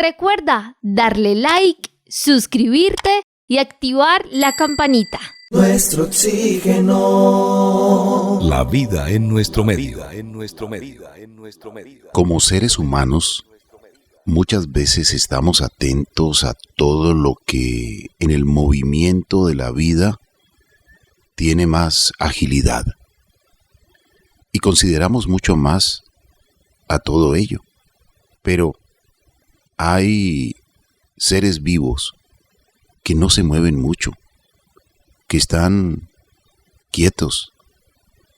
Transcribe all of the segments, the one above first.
Recuerda darle like, suscribirte y activar la campanita. Nuestro oxígeno. La vida en nuestro medio. Como seres humanos, muchas veces estamos atentos a todo lo que en el movimiento de la vida tiene más agilidad. Y consideramos mucho más a todo ello. Pero hay seres vivos que no se mueven mucho, que están quietos,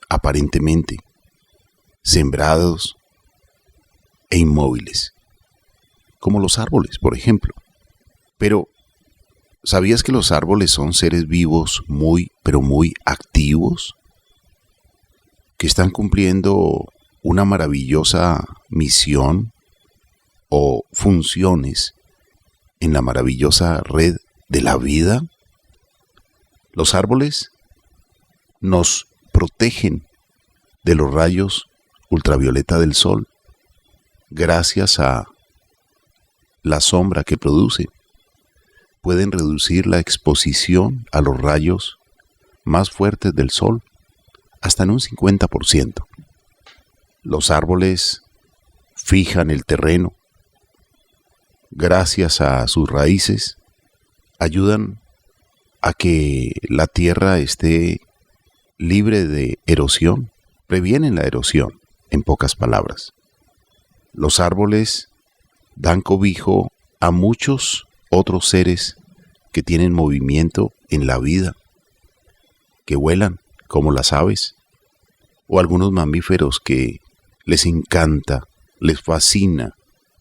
aparentemente, sembrados e inmóviles, como los árboles, por ejemplo. Pero, ¿sabías que los árboles son seres vivos muy, pero muy activos? Que están cumpliendo una maravillosa misión o funciones en la maravillosa red de la vida. Los árboles nos protegen de los rayos ultravioleta del sol gracias a la sombra que produce. Pueden reducir la exposición a los rayos más fuertes del sol hasta en un 50%. Los árboles fijan el terreno. Gracias a sus raíces, ayudan a que la tierra esté libre de erosión, previenen la erosión, en pocas palabras. Los árboles dan cobijo a muchos otros seres que tienen movimiento en la vida, que vuelan como las aves, o algunos mamíferos que les encanta, les fascina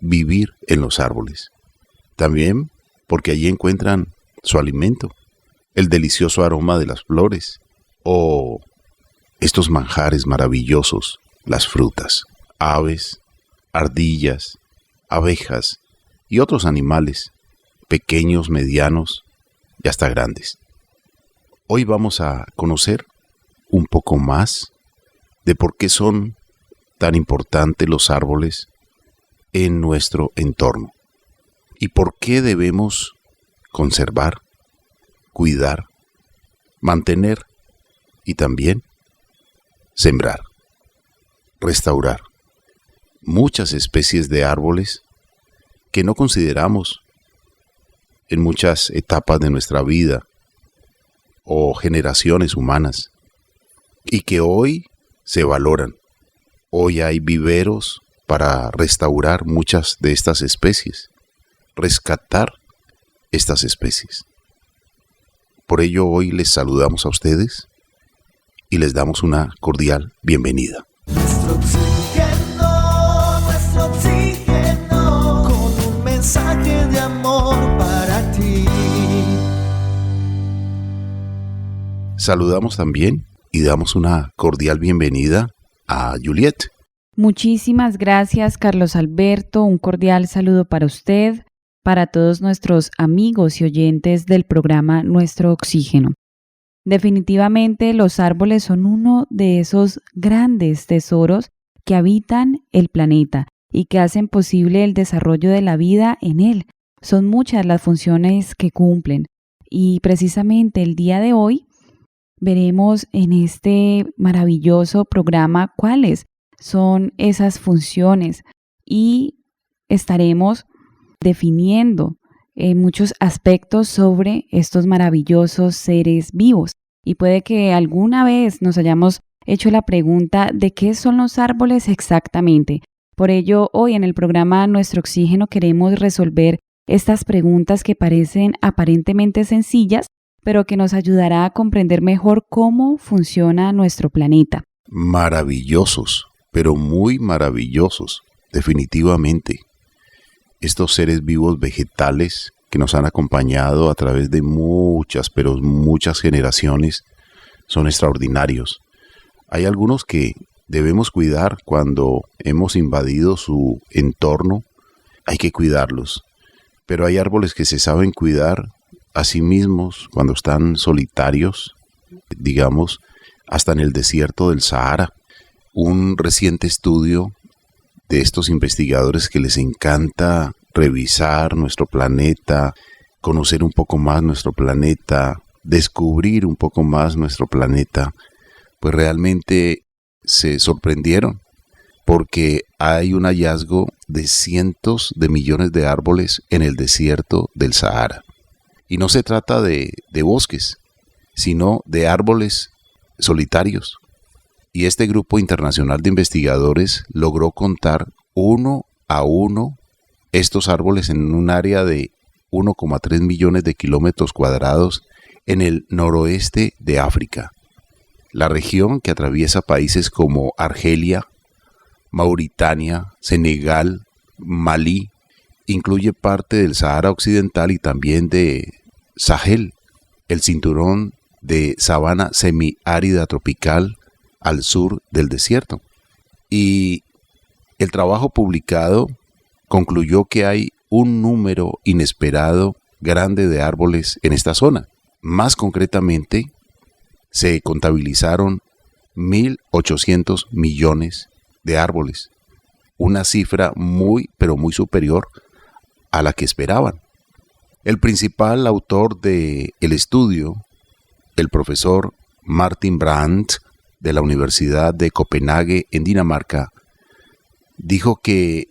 vivir en los árboles. También porque allí encuentran su alimento, el delicioso aroma de las flores o estos manjares maravillosos, las frutas, aves, ardillas, abejas y otros animales, pequeños, medianos y hasta grandes. Hoy vamos a conocer un poco más de por qué son tan importantes los árboles en nuestro entorno y por qué debemos conservar, cuidar, mantener y también sembrar, restaurar muchas especies de árboles que no consideramos en muchas etapas de nuestra vida o generaciones humanas y que hoy se valoran. Hoy hay viveros para restaurar muchas de estas especies, rescatar estas especies. Por ello hoy les saludamos a ustedes y les damos una cordial bienvenida. Nuestro oxígeno, con un mensaje de amor para ti. Saludamos también y damos una cordial bienvenida a Juliet. Muchísimas gracias, Carlos Alberto. Un cordial saludo para usted, para todos nuestros amigos y oyentes del programa Nuestro Oxígeno. Definitivamente los árboles son uno de esos grandes tesoros que habitan el planeta y que hacen posible el desarrollo de la vida en él. Son muchas las funciones que cumplen y precisamente el día de hoy veremos en este maravilloso programa cuáles son esas funciones y estaremos definiendo muchos aspectos sobre estos maravillosos seres vivos. Y puede que alguna vez nos hayamos hecho la pregunta de qué son los árboles exactamente. Por ello, hoy en el programa Nuestro Oxígeno queremos resolver estas preguntas que parecen aparentemente sencillas, pero que nos ayudará a comprender mejor cómo funciona nuestro planeta. Maravillosos, pero muy maravillosos, definitivamente. Estos seres vivos vegetales que nos han acompañado a través de muchas, pero muchas generaciones, son extraordinarios. Hay algunos que debemos cuidar cuando hemos invadido su entorno, hay que cuidarlos. Pero hay árboles que se saben cuidar a sí mismos cuando están solitarios, digamos, hasta en el desierto del Sahara. Un reciente estudio de estos investigadores que les encanta revisar nuestro planeta, conocer un poco más nuestro planeta, descubrir un poco más nuestro planeta, pues realmente se sorprendieron porque hay un hallazgo de cientos de millones de árboles en el desierto del Sahara. Y no se trata de bosques, sino de árboles solitarios. Y este grupo internacional de investigadores logró contar uno a uno estos árboles en un área de 1,3 millones de kilómetros cuadrados en el noroeste de África. La región que atraviesa países como Argelia, Mauritania, Senegal, Malí, incluye parte del Sahara Occidental y también de Sahel, el cinturón de sabana semiárida tropical al sur del desierto. Y el trabajo publicado concluyó que hay un número inesperado grande de árboles en esta zona. Más concretamente, se contabilizaron 1.800 millones de árboles, una cifra muy, pero muy superior a la que esperaban. El principal autor del estudio, el profesor Martin Brandt, de la Universidad de Copenhague en Dinamarca, dijo que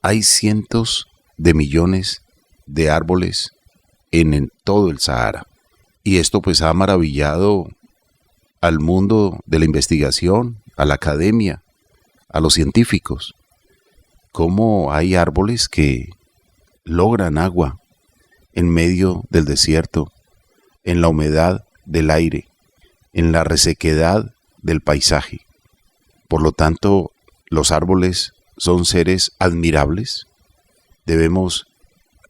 hay cientos de millones de árboles en todo el Sahara. Y esto pues ha maravillado al mundo de la investigación, a la academia, a los científicos. Cómo hay árboles que logran agua en medio del desierto, en la humedad del aire, en la resequedad del paisaje. Por lo tanto, los árboles son seres admirables. Debemos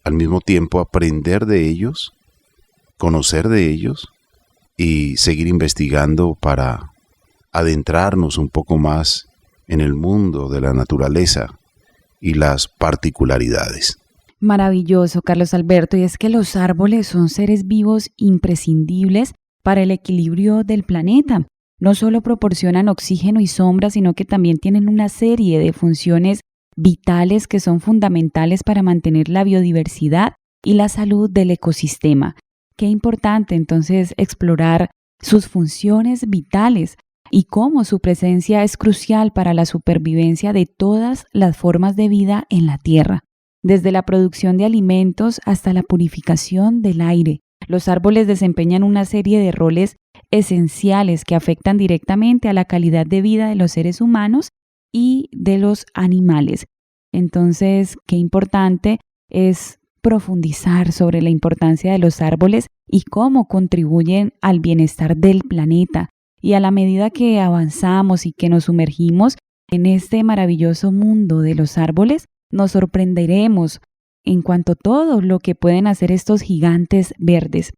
al mismo tiempo aprender de ellos, conocer de ellos y seguir investigando para adentrarnos un poco más en el mundo de la naturaleza y las particularidades. Maravilloso, Carlos Alberto, y es que los árboles son seres vivos imprescindibles para el equilibrio del planeta. No solo proporcionan oxígeno y sombra, sino que también tienen una serie de funciones vitales que son fundamentales para mantener la biodiversidad y la salud del ecosistema. Qué importante entonces explorar sus funciones vitales y cómo su presencia es crucial para la supervivencia de todas las formas de vida en la Tierra, desde la producción de alimentos hasta la purificación del aire. Los árboles desempeñan una serie de roles esenciales que afectan directamente a la calidad de vida de los seres humanos y de los animales. Entonces, qué importante es profundizar sobre la importancia de los árboles y cómo contribuyen al bienestar del planeta. Y a la medida que avanzamos y que nos sumergimos en este maravilloso mundo de los árboles, nos sorprenderemos en cuanto a todo lo que pueden hacer estos gigantes verdes.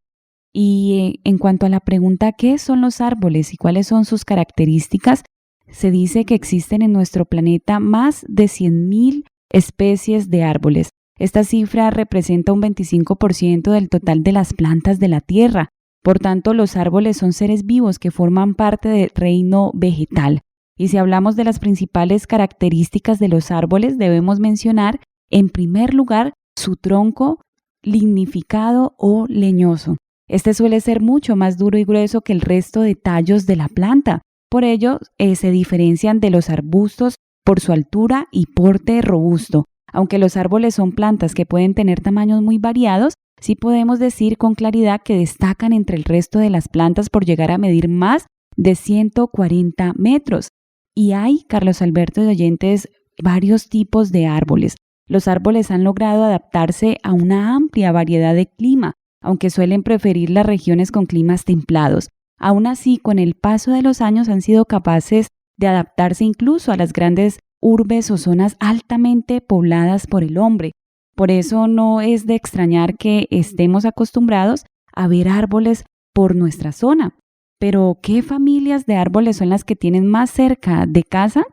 Y en cuanto a la pregunta ¿qué son los árboles y cuáles son sus características? Se dice que existen en nuestro planeta más de 100.000 especies de árboles. Esta cifra representa un 25% del total de las plantas de la Tierra. Por tanto, los árboles son seres vivos que forman parte del reino vegetal. Y si hablamos de las principales características de los árboles, debemos mencionar, en primer lugar, su tronco lignificado o leñoso. Este suele ser mucho más duro y grueso que el resto de tallos de la planta. Por ello, se diferencian de los arbustos por su altura y porte robusto. Aunque los árboles son plantas que pueden tener tamaños muy variados, sí podemos decir con claridad que destacan entre el resto de las plantas por llegar a medir más de 140 metros. Y hay, Carlos Alberto y oyentes, varios tipos de árboles. Los árboles han logrado adaptarse a una amplia variedad de clima, aunque suelen preferir las regiones con climas templados. Aún así, con el paso de los años han sido capaces de adaptarse incluso a las grandes urbes o zonas altamente pobladas por el hombre. Por eso no es de extrañar que estemos acostumbrados a ver árboles por nuestra zona. Pero, ¿qué familias de árboles son las que tienen más cerca de casa?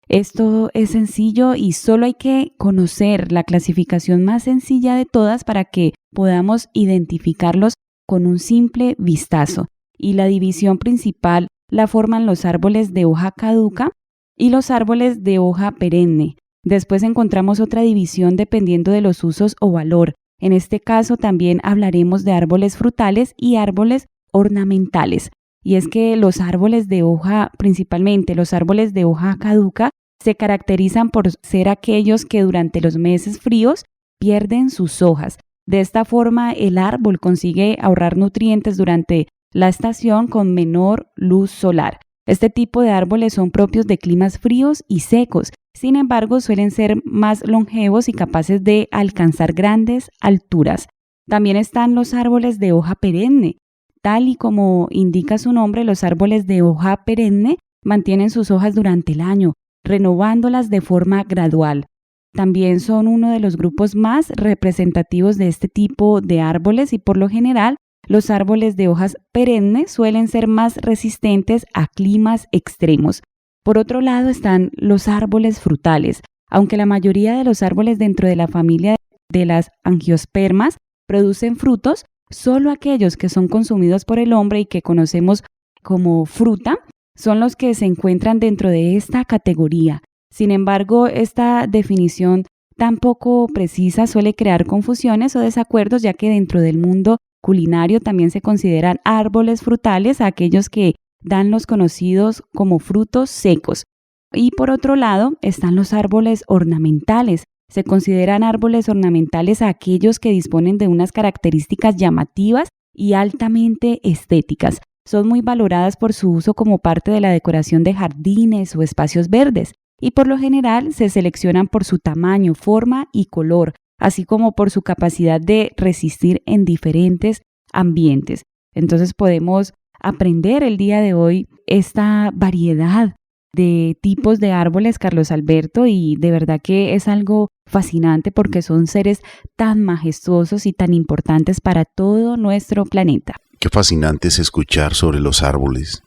Esto es sencillo y solo hay que conocer la clasificación más sencilla de todas para que podamos identificarlos con un simple vistazo. Y la división principal la forman los árboles de hoja caduca y los árboles de hoja perenne. Después encontramos otra división dependiendo de los usos o valor. En este caso también hablaremos de árboles frutales y árboles ornamentales. Y es que los árboles de hoja, principalmente los árboles de hoja caduca, se caracterizan por ser aquellos que durante los meses fríos pierden sus hojas. De esta forma, el árbol consigue ahorrar nutrientes durante la estación con menor luz solar. Este tipo de árboles son propios de climas fríos y secos. Sin embargo, suelen ser más longevos y capaces de alcanzar grandes alturas. También están los árboles de hoja perenne. Tal y como indica su nombre, los árboles de hoja perenne mantienen sus hojas durante el año, renovándolas de forma gradual. También son uno de los grupos más representativos de este tipo de árboles y por lo general los árboles de hojas perennes suelen ser más resistentes a climas extremos. Por otro lado están los árboles frutales. Aunque la mayoría de los árboles dentro de la familia de las angiospermas producen frutos, solo aquellos que son consumidos por el hombre y que conocemos como fruta son los que se encuentran dentro de esta categoría. Sin embargo, esta definición tan poco precisa suele crear confusiones o desacuerdos, ya que dentro del mundo culinario también se consideran árboles frutales a aquellos que dan los conocidos como frutos secos. Y por otro lado están los árboles ornamentales. Se consideran árboles ornamentales a aquellos que disponen de unas características llamativas y altamente estéticas. Son muy valoradas por su uso como parte de la decoración de jardines o espacios verdes y por lo general se seleccionan por su tamaño, forma y color, así como por su capacidad de resistir en diferentes ambientes. Entonces podemos aprender el día de hoy esta variedad de tipos de árboles, Carlos Alberto, y de verdad que es algo fascinante porque son seres tan majestuosos y tan importantes para todo nuestro planeta. Qué fascinante es escuchar sobre los árboles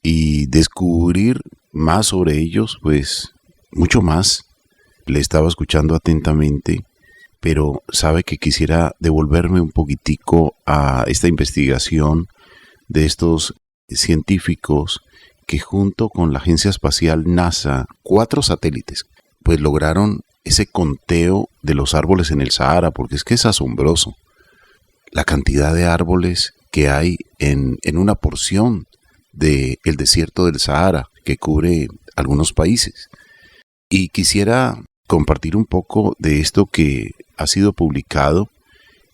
y descubrir más sobre ellos, pues mucho más. Le estaba escuchando atentamente, pero sabe que quisiera devolverme un poquitico a esta investigación de estos científicos que junto con la Agencia Espacial NASA, 4 satélites, pues lograron ese conteo de los árboles en el Sahara, porque es que es asombroso la cantidad de árboles que hay en una porción del desierto del Sahara que cubre algunos países. Y quisiera compartir un poco de esto que ha sido publicado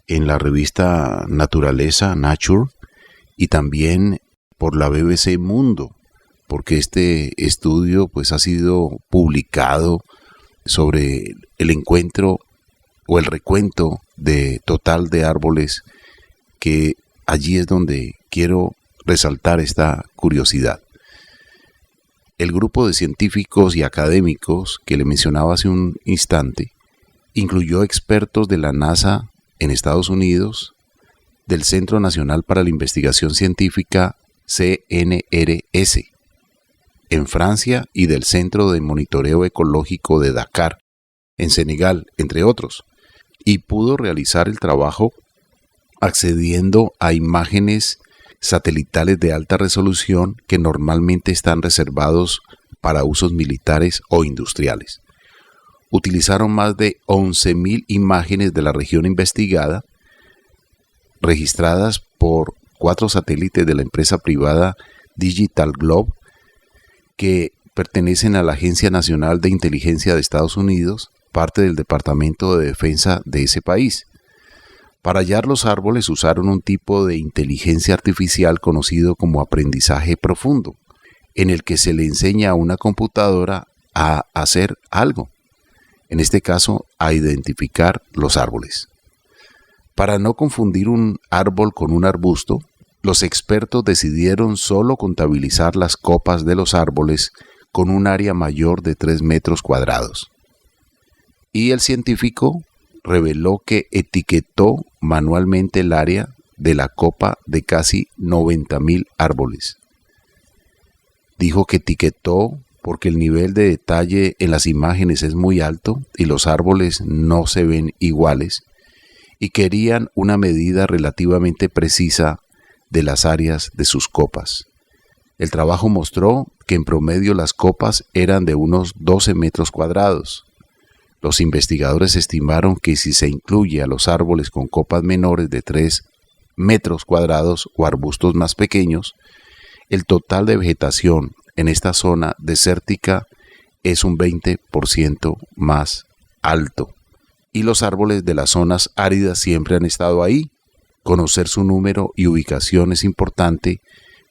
en la revista Naturaleza, Nature, y también por la BBC Mundo, porque este estudio pues ha sido publicado sobre el encuentro o el recuento de total de árboles, que allí es donde quiero resaltar esta curiosidad. El grupo de científicos y académicos que le mencionaba hace un instante incluyó expertos de la NASA en Estados Unidos, del Centro Nacional para la Investigación Científica CNRS en Francia y del Centro de Monitoreo Ecológico de Dakar en Senegal, entre otros, y pudo realizar el trabajo accediendo a imágenes satelitales de alta resolución que normalmente están reservados para usos militares o industriales. Utilizaron más de 11.000 imágenes de la región investigada, registradas por 4 satélites de la empresa privada Digital Globe, que pertenecen a la Agencia Nacional de Inteligencia de Estados Unidos, parte del Departamento de Defensa de ese país. Para hallar los árboles usaron un tipo de inteligencia artificial conocido como aprendizaje profundo, en el que se le enseña a una computadora a hacer algo, en este caso a identificar los árboles. Para no confundir un árbol con un arbusto, los expertos decidieron solo contabilizar las copas de los árboles con un área mayor de 3 metros cuadrados. Y el científico reveló que etiquetó manualmente el área de la copa de casi 90.000 árboles. Dijo que etiquetó porque el nivel de detalle en las imágenes es muy alto y los árboles no se ven iguales, y querían una medida relativamente precisa de las áreas de sus copas. El trabajo mostró que en promedio las copas eran de unos 12 metros cuadrados. Los investigadores estimaron que si se incluye a los árboles con copas menores de 3 metros cuadrados o arbustos más pequeños, el total de vegetación en esta zona desértica es un 20% más alto. Y los árboles de las zonas áridas siempre han estado ahí. Conocer su número y ubicación es importante,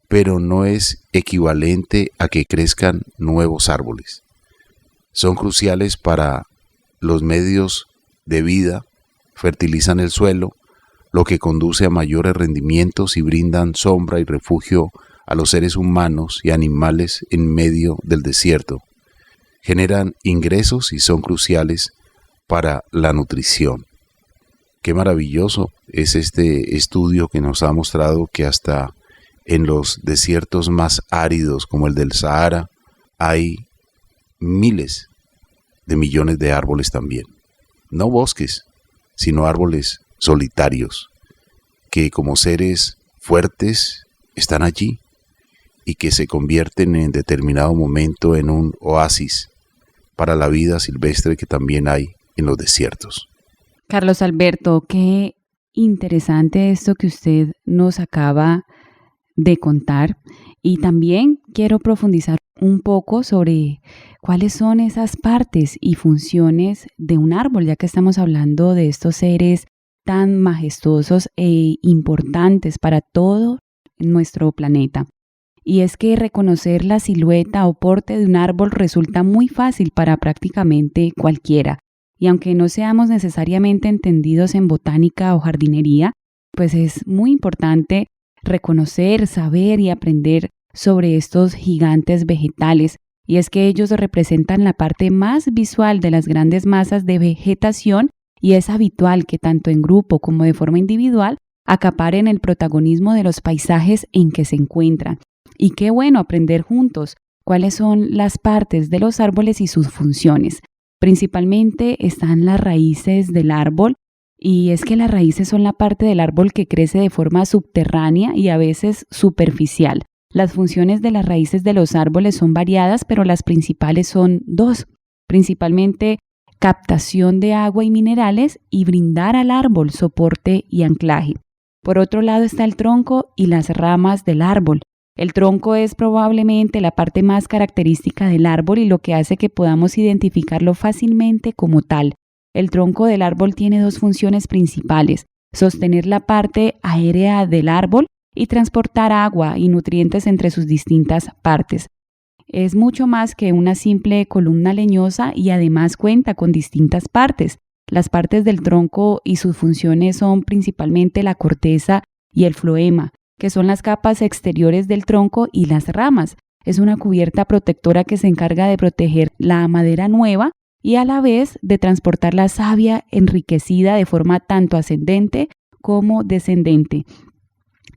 pero no es equivalente a que crezcan nuevos árboles. Son cruciales para los medios de vida, fertilizan el suelo, lo que conduce a mayores rendimientos y brindan sombra y refugio a los seres humanos y animales en medio del desierto. Generan ingresos y son cruciales para la nutrición. Qué maravilloso es este estudio que nos ha mostrado que hasta en los desiertos más áridos como el del Sahara hay miles de millones de árboles también. No bosques, sino árboles solitarios que como seres fuertes están allí y que se convierten en determinado momento en un oasis para la vida silvestre que también hay en los desiertos. Carlos Alberto, qué interesante esto que usted nos acaba de contar, y también quiero profundizar un poco sobre cuáles son esas partes y funciones de un árbol, ya que estamos hablando de estos seres tan majestuosos e importantes para todo nuestro planeta. Y es que reconocer la silueta o porte de un árbol resulta muy fácil para prácticamente cualquiera. Y aunque no seamos necesariamente entendidos en botánica o jardinería, pues es muy importante reconocer, saber y aprender sobre estos gigantes vegetales. Y es que ellos representan la parte más visual de las grandes masas de vegetación, y es habitual que tanto en grupo como de forma individual acaparen el protagonismo de los paisajes en que se encuentran. Y qué bueno aprender juntos cuáles son las partes de los árboles y sus funciones. Principalmente están las raíces del árbol, y es que las raíces son la parte del árbol que crece de forma subterránea y a veces superficial. Las funciones de las raíces de los árboles son variadas, pero las principales son dos. Principalmente captación de agua y minerales y brindar al árbol soporte y anclaje. Por otro lado está el tronco y las ramas del árbol. El tronco es probablemente la parte más característica del árbol y lo que hace que podamos identificarlo fácilmente como tal. El tronco del árbol tiene dos funciones principales: sostener la parte aérea del árbol y transportar agua y nutrientes entre sus distintas partes. Es mucho más que una simple columna leñosa y además cuenta con distintas partes. Las partes del tronco y sus funciones son principalmente la corteza y el floema, que son las capas exteriores del tronco, y las ramas. Es una cubierta protectora que se encarga de proteger la madera nueva y a la vez de transportar la savia enriquecida de forma tanto ascendente como descendente.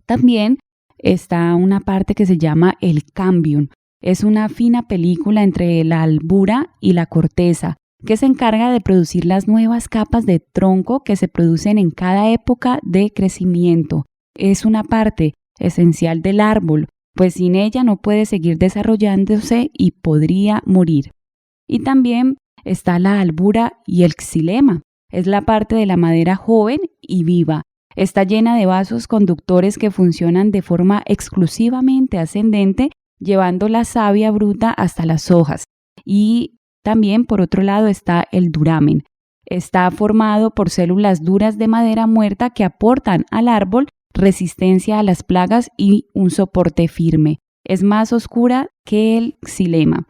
También está una parte que se llama el cámbium. Es una fina película entre la albura y la corteza que se encarga de producir las nuevas capas de tronco que se producen en cada época de crecimiento. Es una parte esencial del árbol, pues sin ella no puede seguir desarrollándose y podría morir. Y también está la albura y el xilema. Es la parte de la madera joven y viva. Está llena de vasos conductores que funcionan de forma exclusivamente ascendente, llevando la savia bruta hasta las hojas. Y también, por otro lado, está el duramen. Está formado por células duras de madera muerta que aportan al árbol resistencia a las plagas y un soporte firme. Es más oscura que el xilema.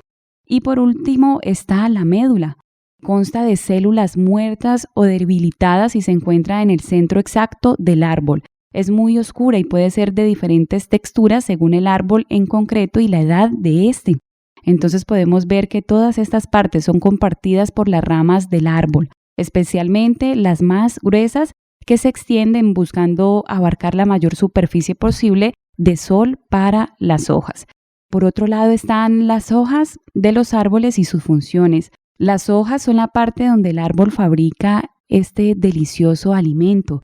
Y por último está la médula. Consta de células muertas o debilitadas y se encuentra en el centro exacto del árbol. Es muy oscura y puede ser de diferentes texturas según el árbol en concreto y la edad de este. Entonces podemos ver que todas estas partes son compartidas por las ramas del árbol, especialmente las más gruesas, que se extienden buscando abarcar la mayor superficie posible de sol para las hojas. Por otro lado están las hojas de los árboles y sus funciones. Las hojas son la parte donde el árbol fabrica este delicioso alimento.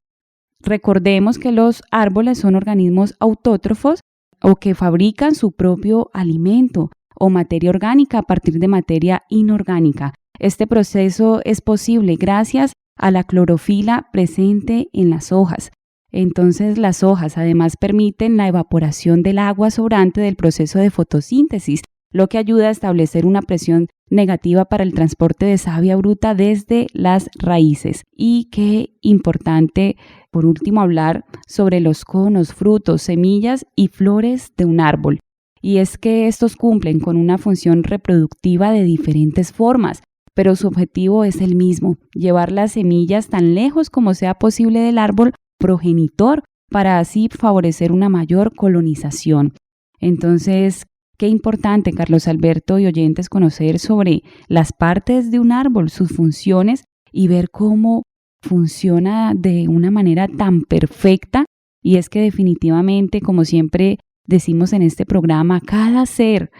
Recordemos que los árboles son organismos autótrofos o que fabrican su propio alimento o materia orgánica a partir de materia inorgánica. Este proceso es posible gracias a la clorofila presente en las hojas. Entonces, las hojas además permiten la evaporación del agua sobrante del proceso de fotosíntesis, lo que ayuda a establecer una presión negativa para el transporte de savia bruta desde las raíces. Y qué importante, por último, hablar sobre los conos, frutos, semillas y flores de un árbol. Y es que estos cumplen con una función reproductiva de diferentes formas, pero su objetivo es el mismo: llevar las semillas tan lejos como sea posible del árbol progenitor para así favorecer una mayor colonización. Entonces, qué importante, Carlos Alberto y oyentes, conocer sobre las partes de un árbol, sus funciones y ver cómo funciona de una manera tan perfecta. Y es que definitivamente, como siempre decimos en este programa, cada ser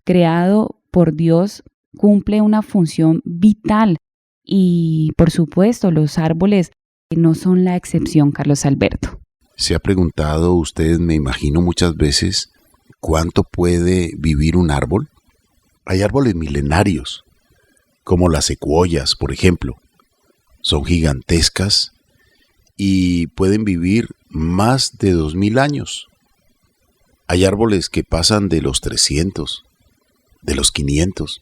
creado por Dios cumple una función vital y, por supuesto, los árboles no son la excepción, Carlos Alberto. ¿Se ha preguntado usted, me imagino muchas veces, cuánto puede vivir un árbol? Hay árboles milenarios, como las secuoyas, por ejemplo. Son gigantescas y pueden vivir más de 2000 años. Hay árboles que pasan de los 300, de los 500.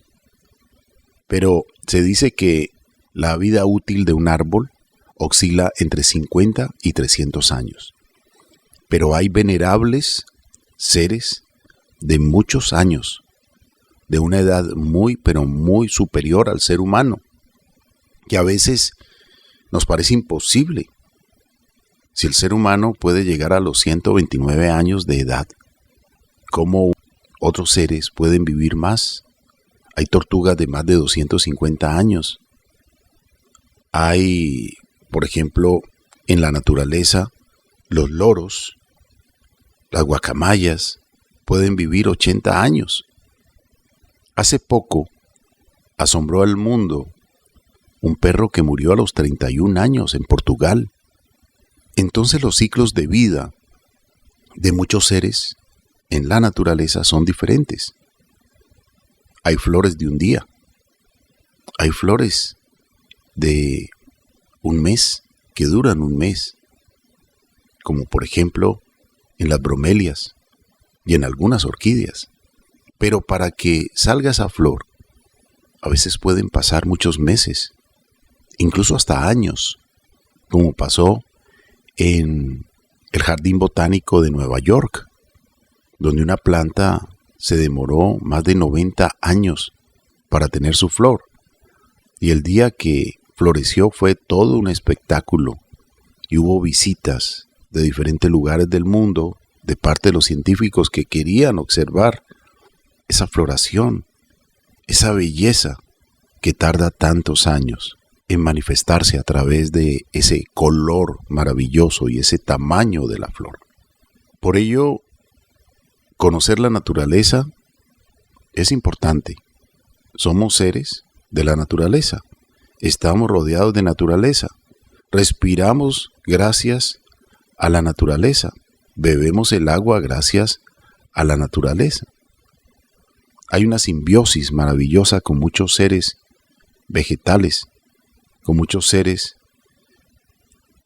Pero se dice que la vida útil de un árbol oscila entre 50 y 300 años. Pero hay venerables seres de muchos años, de una edad muy, pero muy superior al ser humano, que a veces nos parece imposible. Si el ser humano puede llegar a los 129 años de edad, ¿cómo otros seres pueden vivir más? Hay tortugas de más de 250 años. Hay, por ejemplo, en la naturaleza, los loros, las guacamayas, pueden vivir 80 años. Hace poco asombró al mundo un perro que murió a los 31 años en Portugal. Entonces los ciclos de vida de muchos seres en la naturaleza son diferentes. Hay flores de un día, hay flores de un mes que duran un mes, como por ejemplo en las bromelias y en algunas orquídeas. Pero para que salga esa flor, a veces pueden pasar muchos meses, incluso hasta años, como pasó en el Jardín Botánico de Nueva York, donde una planta se demoró más de 90 años para tener su flor. Y el día que floreció fue todo un espectáculo y hubo visitas de diferentes lugares del mundo de parte de los científicos que querían observar esa floración, esa belleza que tarda tantos años en manifestarse a través de ese color maravilloso y ese tamaño de la flor. Por ello, conocer la naturaleza es importante. Somos seres de la naturaleza. Estamos rodeados de naturaleza. Respiramos gracias a la naturaleza. Bebemos el agua gracias a la naturaleza. Hay una simbiosis maravillosa con muchos seres vegetales, con muchos seres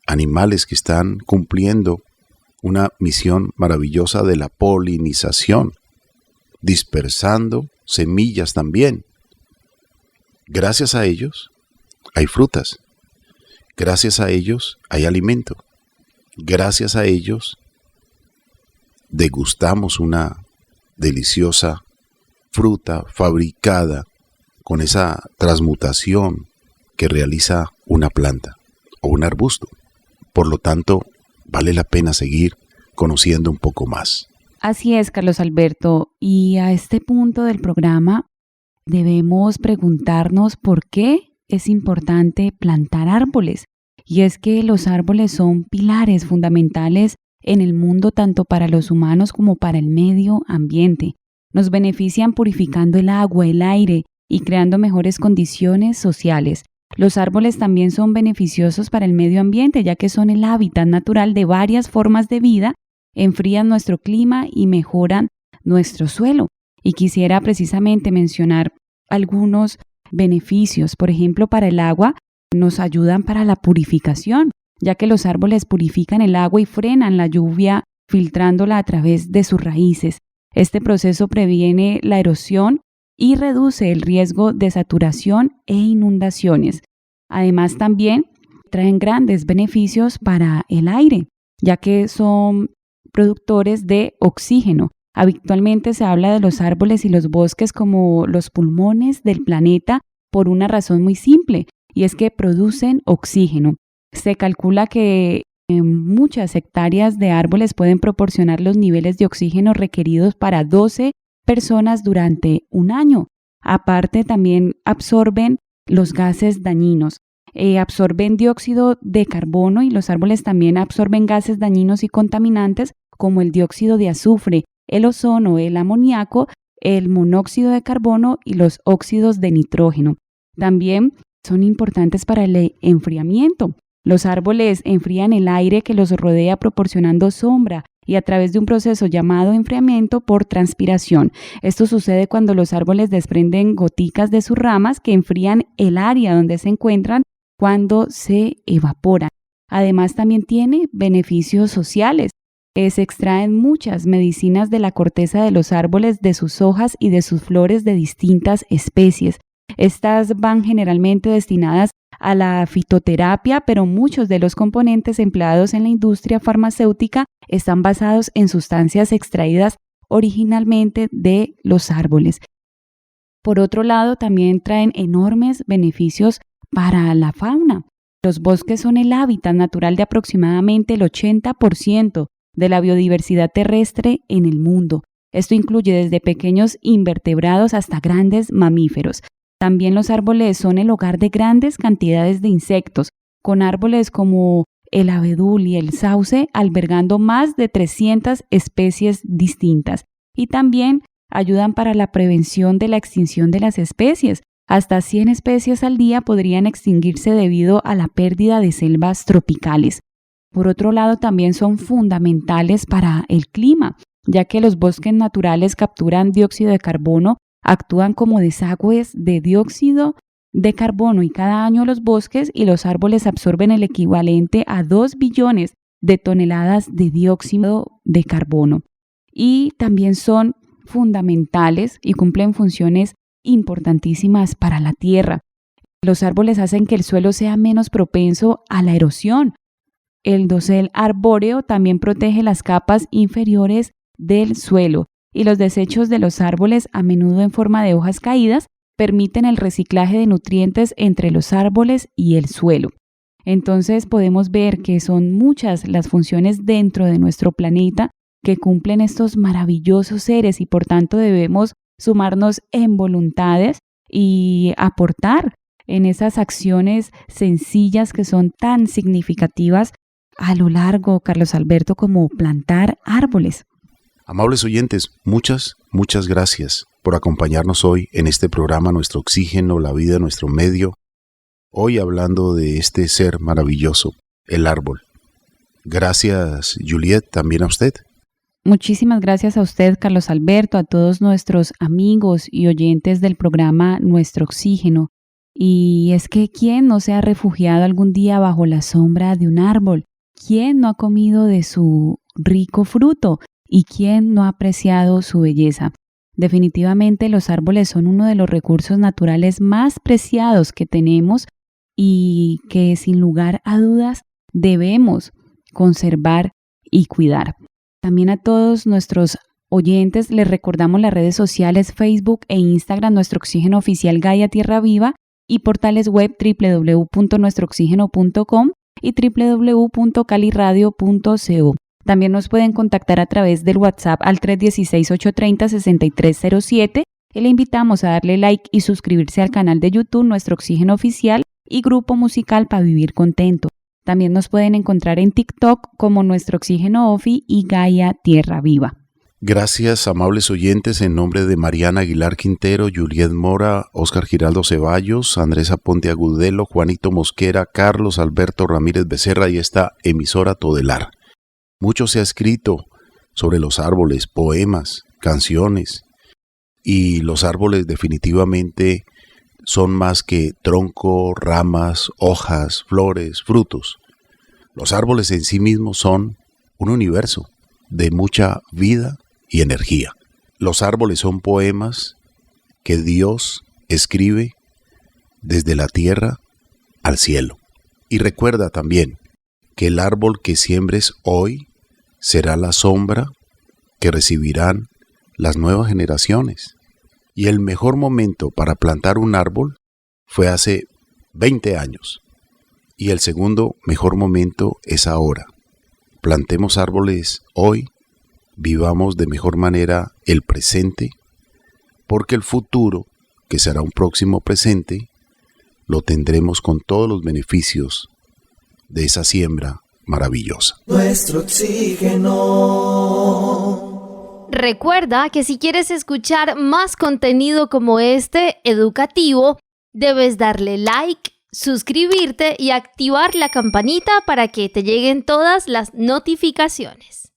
animales que están cumpliendo una misión maravillosa de la polinización, dispersando semillas también. Gracias a ellos hay frutas, gracias a ellos hay alimento, gracias a ellos degustamos una deliciosa fruta fabricada con esa transmutación que realiza una planta o un arbusto. Por lo tanto, vale la pena seguir conociendo un poco más. Así es, Carlos Alberto. Y a este punto del programa debemos preguntarnos por qué es importante plantar árboles. Y es que los árboles son pilares fundamentales en el mundo tanto para los humanos como para el medio ambiente. Nos benefician purificando el agua, el aire y creando mejores condiciones sociales. Los árboles también son beneficiosos para el medio ambiente, ya que son el hábitat natural de varias formas de vida, enfrían nuestro clima y mejoran nuestro suelo. Y quisiera precisamente mencionar algunos beneficios. Por ejemplo, para el agua nos ayudan para la purificación, ya que los árboles purifican el agua y frenan la lluvia filtrándola a través de sus raíces. Este proceso previene la erosión y reduce el riesgo de saturación e inundaciones. Además, también traen grandes beneficios para el aire, ya que son productores de oxígeno. Habitualmente se habla de los árboles y los bosques como los pulmones del planeta por una razón muy simple, y es que producen oxígeno. Se calcula que muchas hectáreas de árboles pueden proporcionar los niveles de oxígeno requeridos para 12 personas durante un año. Aparte, también absorben los gases dañinos. Absorben dióxido de carbono y los árboles también absorben gases dañinos y contaminantes como el dióxido de azufre, el ozono, el amoníaco, el monóxido de carbono y los óxidos de nitrógeno. También son importantes para el enfriamiento. Los árboles enfrían el aire que los rodea proporcionando sombra y a través de un proceso llamado enfriamiento por transpiración. Esto sucede cuando los árboles desprenden goticas de sus ramas que enfrían el área donde se encuentran cuando se evaporan. Además, también tiene beneficios sociales. Se extraen muchas medicinas de la corteza de los árboles, de sus hojas y de sus flores de distintas especies. Estas van generalmente destinadas a la fitoterapia, pero muchos de los componentes empleados en la industria farmacéutica están basados en sustancias extraídas originalmente de los árboles. Por otro lado, también traen enormes beneficios para la fauna. Los bosques son el hábitat natural de aproximadamente el 80% de la biodiversidad terrestre en el mundo. Esto incluye desde pequeños invertebrados hasta grandes mamíferos. También los árboles son el hogar de grandes cantidades de insectos, con árboles como el abedul y el sauce albergando más de 300 especies distintas. Y también ayudan para la prevención de la extinción de las especies. Hasta 100 especies al día podrían extinguirse debido a la pérdida de selvas tropicales. Por otro lado, también son fundamentales para el clima, ya que los bosques naturales capturan dióxido de carbono, actúan como desagües de dióxido de carbono y cada año los bosques y los árboles absorben el equivalente a 2 billones de toneladas de dióxido de carbono. Y también son fundamentales y cumplen funciones importantísimas para la tierra. Los árboles hacen que el suelo sea menos propenso a la erosión. El dosel arbóreo también protege las capas inferiores del suelo y los desechos de los árboles, a menudo en forma de hojas caídas, permiten el reciclaje de nutrientes entre los árboles y el suelo. Entonces podemos ver que son muchas las funciones dentro de nuestro planeta que cumplen estos maravillosos seres y por tanto debemos sumarnos en voluntades y aportar en esas acciones sencillas que son tan significativas a lo largo, Carlos Alberto, como plantar árboles. Amables oyentes, muchas gracias por acompañarnos hoy en este programa Nuestro Oxígeno, la vida, nuestro medio. Hoy hablando de este ser maravilloso, el árbol. Gracias, Juliet, también a usted. Muchísimas gracias a usted, Carlos Alberto, a todos nuestros amigos y oyentes del programa Nuestro Oxígeno. Y es que ¿quién no se ha refugiado algún día bajo la sombra de un árbol? ¿Quién no ha comido de su rico fruto? ¿Y quién no ha apreciado su belleza? Definitivamente los árboles son uno de los recursos naturales más preciados que tenemos y que sin lugar a dudas debemos conservar y cuidar. También a todos nuestros oyentes les recordamos las redes sociales Facebook e Instagram Nuestro Oxígeno Oficial Gaia Tierra Viva y portales web www.nuestrooxigeno.com y www.caliradio.co. También nos pueden contactar a través del WhatsApp al 316-830-6307 y le invitamos a darle like y suscribirse al canal de YouTube Nuestro Oxígeno Oficial y Grupo Musical para Vivir Contento. También nos pueden encontrar en TikTok como Nuestro Oxígeno Ofi y Gaia Tierra Viva. Gracias, amables oyentes, en nombre de Mariana Aguilar Quintero, Juliet Mora, Óscar Giraldo Ceballos, Andrés Aponte Agudelo, Juanito Mosquera, Carlos Alberto Ramírez Becerra y esta emisora Todelar. Mucho se ha escrito sobre los árboles, poemas, canciones, y los árboles definitivamente son más que tronco, ramas, hojas, flores, frutos. Los árboles en sí mismos son un universo de mucha vida y energía. Los árboles son poemas que Dios escribe desde la tierra al cielo. Y recuerda también que el árbol que siembres hoy será la sombra que recibirán las nuevas generaciones. Y el mejor momento para plantar un árbol fue hace 20 años. Y el segundo mejor momento es ahora. Plantemos árboles hoy, vivamos de mejor manera el presente, porque el futuro, que será un próximo presente, lo tendremos con todos los beneficios de esa siembra maravillosa. Nuestro oxígeno. Recuerda que si quieres escuchar más contenido como este, educativo, debes darle like, suscribirte y activar la campanita para que te lleguen todas las notificaciones.